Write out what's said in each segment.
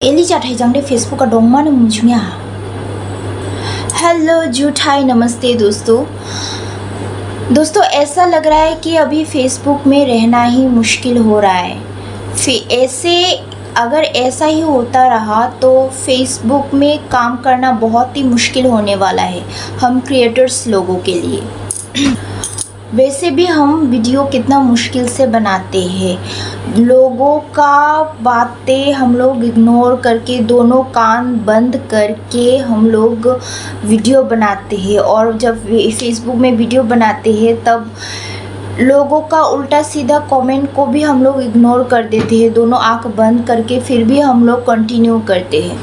Eli जाथाय जांदे Facebook का डोंगमा न मुझुया। हेलो जुठाई नमस्ते दोस्तों ऐसा लग रहा है कि अभी फेसबुक में रहना ही मुश्किल हो रहा है। अगर ऐसा ही होता रहा तो फेसबुक में काम करना बहुत ही मुश्किल होने वाला है हम क्रिएटर्स लोगों के लिए। वैसे भी हम वीडियो कितना मुश्किल से बनाते हैं, लोगों का बातें हम लोग इग्नोर करके दोनों कान बंद करके हम लोग वीडियो बनाते हैं। और जब फेसबुक में वीडियो बनाते हैं तब लोगों का उल्टा सीधा कमेंट को भी हम लोग इग्नोर कर देते हैं, दोनों आंख बंद करके फिर भी हम लोग कंटिन्यू करते हैं।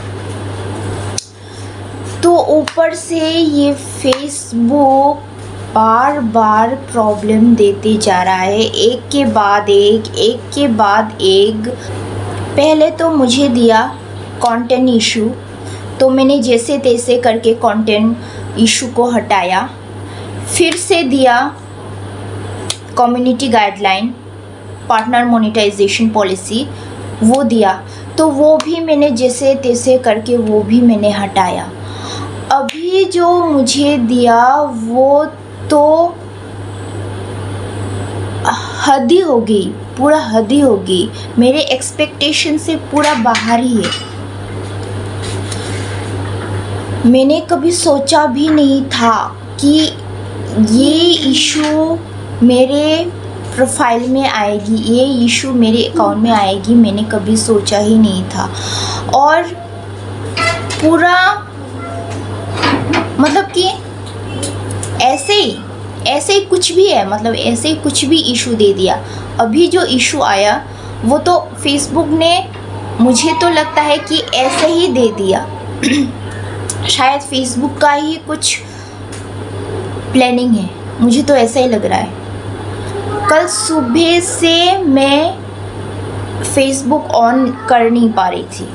तो ऊपर से ये फेसबुक बार बार प्रॉब्लम देते जा रहा है, एक के बाद एक। पहले तो मुझे दिया कंटेंट इशू, तो मैंने जैसे तैसे करके कंटेंट इशू को हटाया। फिर से दिया community guideline, partner monetisation policy, वो दिया, तो वो भी मैंने जैसे तैसे करके वो भी मैंने हटाया। अभी जो मुझे दिया वो तो हद ही हो गई, पूरा हद ही हो गई, मेरे एक्सपेक्टेशन से पूरा बाहर ही है। मैंने कभी सोचा भी नहीं था कि ये इशू मेरे प्रोफाइल में आएगी, ये इशू मेरे अकाउंट में आएगी, मैंने कभी सोचा ही नहीं था। और पूरा मतलब कि ऐसे ही कुछ भी है, मतलब ऐसे ही कुछ भी इशू दे दिया। अभी जो इशू आया वो तो फेसबुक ने, मुझे तो लगता है कि ऐसे ही दे दिया। शायद फेसबुक का ही कुछ प्लानिंग है, मुझे तो ऐसा ही लग रहा है। कल सुबह से मैं फेसबुक ऑन कर नहीं पा रही थी।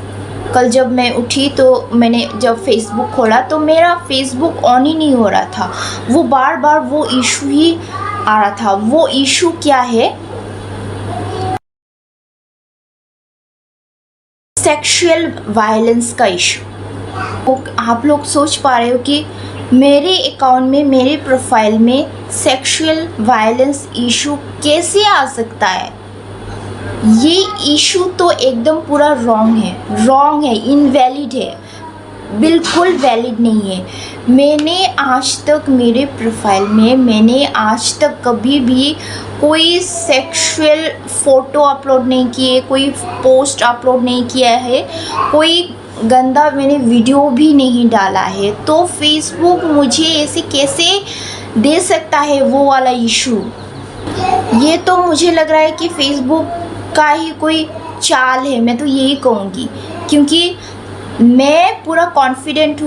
कल जब मैं उठी तो मैंने जब फेसबुक खोला तो मेरा फेसबुक ऑन ही नहीं हो रहा था, वो बार बार वो इशू ही आ रहा था। वो इशू क्या है? सेक्सुअल वायलेंस का इशू। आप लोग सोच पा रहे हो कि मेरे अकाउंट में, मेरे प्रोफाइल में सेक्सुअल वायलेंस इशू कैसे आ सकता है? ये इशू तो एकदम पूरा रॉन्ग है, इनवैलिड है, बिल्कुल वैलिड नहीं है। मैंने आज तक मेरे प्रोफाइल में कभी भी कोई सेक्सुअल फ़ोटो अपलोड नहीं किए, कोई पोस्ट अपलोड नहीं किया है, कोई गंदा मैंने वीडियो भी नहीं डाला है। तो फेसबुक मुझे ऐसे कैसे दे सकता है वो वाला इशू? ये तो मुझे लग रहा है कि फेसबुक का ही कोई चाल है, मैं तो यही कहूँगी। क्योंकि मैं पूरा कॉन्फिडेंट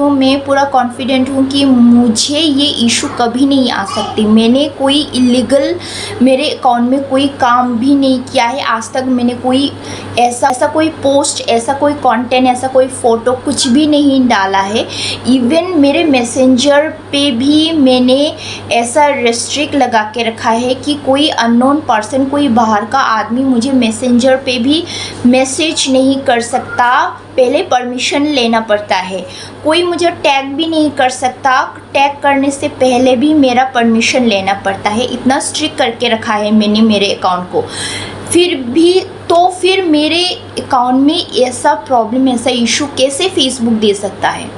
हूँ कि मुझे ये इशू कभी नहीं आ सकती। मैंने कोई इलीगल मेरे अकाउंट में कोई काम भी नहीं किया है आज तक। मैंने कोई ऐसा कोई पोस्ट, ऐसा कोई कंटेंट, ऐसा कोई फ़ोटो कुछ भी नहीं डाला है। इवन मेरे मैसेंजर पे भी मैंने ऐसा रेस्ट्रिक्ट लगा के रखा है कि कोई अननोन पर्सन, कोई बाहर का आदमी मुझे मैसेंजर पे भी मैसेज नहीं कर सकता, पहले परमिशन लेना पड़ता है। कोई मुझे टैग भी नहीं कर सकता, टैग करने से पहले भी मेरा परमिशन लेना पड़ता है। इतना स्ट्रिक्ट करके रखा है मैंने मेरे अकाउंट को। फिर मेरे अकाउंट में ऐसा प्रॉब्लम, ऐसा इशू कैसे फेसबुक दे सकता है?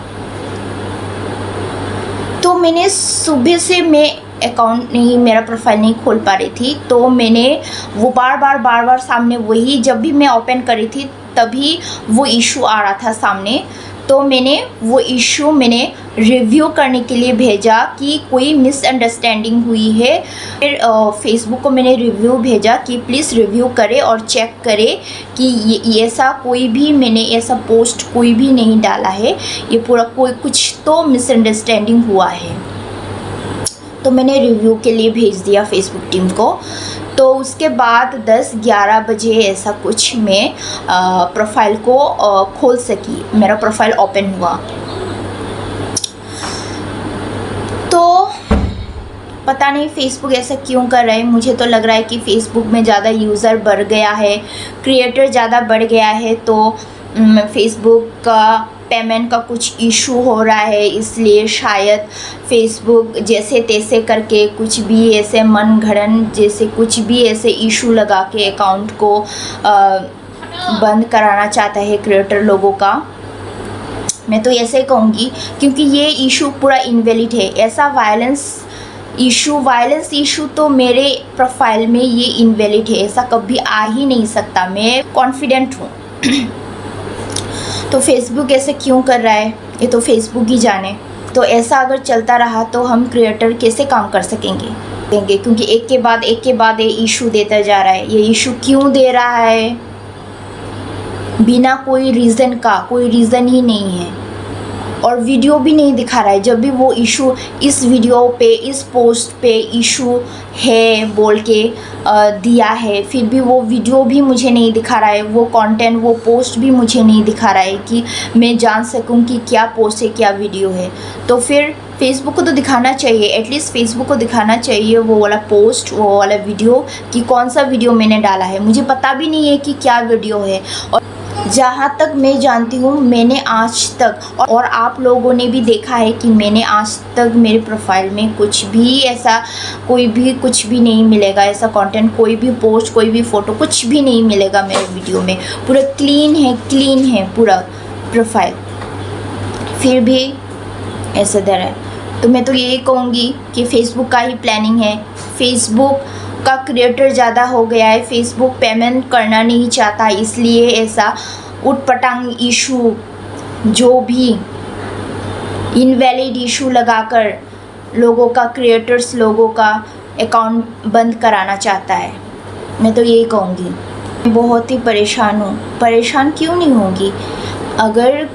तो मैंने सुबह से मैं अकाउंट नहीं, मेरा प्रोफाइल नहीं खोल पा रही थी, तो मैंने वो बार बार सामने वही, जब भी मैं ओपन करी थी तभी वो इशू आ रहा था सामने। तो मैंने वो इशू रिव्यू करने के लिए भेजा कि कोई मिसअंडरस्टैंडिंग हुई है। फिर फेसबुक को मैंने रिव्यू भेजा कि प्लीज़ रिव्यू करे और चेक करे कि ये ऐसा कोई भी मैंने ऐसा पोस्ट कोई भी नहीं डाला है, ये पूरा कोई कुछ तो मिसअंडरस्टैंडिंग हुआ है। तो मैंने रिव्यू के लिए भेज दिया फेसबुक टीम को। तो उसके बाद 10-11 बजे ऐसा कुछ मैं प्रोफाइल को खोल सकी, मेरा प्रोफाइल ओपन हुआ। तो पता नहीं फेसबुक ऐसा क्यों कर रहा है। मुझे तो लग रहा है कि फेसबुक में ज़्यादा यूज़र बढ़ गया है, क्रिएटर ज़्यादा बढ़ गया है, तो फेसबुक का पेमेंट का कुछ इशू हो रहा है, इसलिए शायद फेसबुक जैसे तैसे करके कुछ भी ऐसे मन घड़न जैसे कुछ भी ऐसे इशू लगा के अकाउंट को बंद कराना चाहता है क्रिएटर लोगों का। मैं तो ऐसे ही कहूँगी, क्योंकि ये इशू पूरा इनवैलिड है। ऐसा वायलेंस इशू तो मेरे प्रोफाइल में ये इनवैलिड है, ऐसा कभी आ ही नहीं सकता, मैं कॉन्फिडेंट हूँ। तो फेसबुक ऐसे क्यों कर रहा है, ये तो फेसबुक ही जाने। तो ऐसा अगर चलता रहा तो हम क्रिएटर कैसे काम कर सकेंगे, क्योंकि एक के बाद ये इशू देता जा रहा है। ये इशू क्यों दे रहा है, बिना कोई रीज़न का, कोई रीज़न ही नहीं है, और वीडियो भी नहीं दिखा रहा है। जब भी वो इशू इस वीडियो पे, इस पोस्ट पे इशू है बोल के दिया है, फिर भी वो वीडियो भी मुझे नहीं दिखा रहा है, वो कंटेंट, वो पोस्ट भी मुझे नहीं दिखा रहा है कि मैं जान सकूं कि क्या पोस्ट है, क्या वीडियो है। तो फिर फेसबुक को तो दिखाना चाहिए, एटलीस्ट फेसबुक को दिखाना चाहिए वो वाला पोस्ट, वो वाला वीडियो, कि कौन सा वीडियो मैंने डाला है। मुझे पता भी नहीं है कि क्या वीडियो है, और जहाँ तक मैं जानती हूँ मैंने आज तक, और आप लोगों ने भी देखा है कि मैंने आज तक मेरे प्रोफाइल में कुछ भी ऐसा कुछ भी नहीं मिलेगा, ऐसा कंटेंट, कोई भी पोस्ट, कोई भी फ़ोटो, कुछ भी नहीं मिलेगा मेरे वीडियो में। पूरा क्लीन है पूरा प्रोफाइल, फिर भी ऐसा दर है। तो मैं तो यही कहूँगी कि फ़ेसबुक का ही प्लानिंग है। फेसबुक का क्रिएटर ज़्यादा हो गया है, फेसबुक पेमेंट करना नहीं चाहता, इसलिए ऐसा उटपटांग इशू, जो भी इनवैलिड इशू लगाकर लोगों का, क्रिएटर्स लोगों का अकाउंट बंद कराना चाहता है। मैं तो यही कहूँगी, मैं बहुत ही परेशान हूँ। परेशान क्यों नहीं होंगी, अगर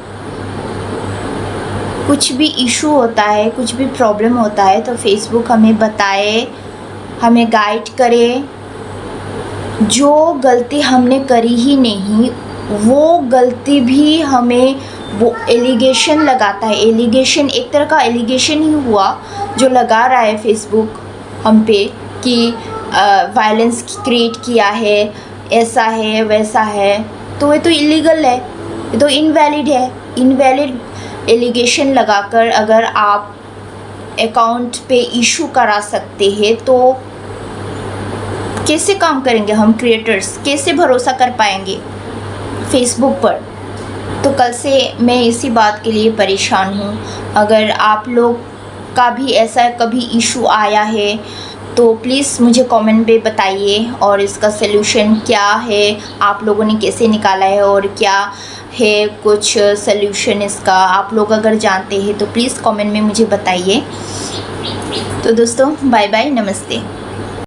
कुछ भी इशू होता है, कुछ भी प्रॉब्लम होता है तो फेसबुक हमें बताए, हमें गाइड करे। जो गलती हमने करी ही नहीं, वो गलती भी हमें, वो एलिगेशन लगाता है। एलिगेशन एक तरह का एलिगेशन ही हुआ जो लगा रहा है फेसबुक हम पे कि वायलेंस क्रिएट किया है, ऐसा है वैसा है। तो ये तो इलीगल है, ये तो इनवैलिड है। इनवैलिड एलिगेशन लगाकर अगर आप अकाउंट पे इशू करा सकते हैं तो कैसे काम करेंगे हम क्रिएटर्स, कैसे भरोसा कर पाएंगे फेसबुक पर। तो कल से मैं इसी बात के लिए परेशान हूँ। अगर आप लोग का भी ऐसा कभी इशू आया है तो प्लीज़ मुझे कमेंट पे बताइए, और इसका सलूशन क्या है, आप लोगों ने कैसे निकाला है, और क्या है कुछ सलूशन इसका, आप लोग अगर जानते हैं तो प्लीज़ कमेंट में मुझे बताइए। तो दोस्तों बाय बाय, नमस्ते।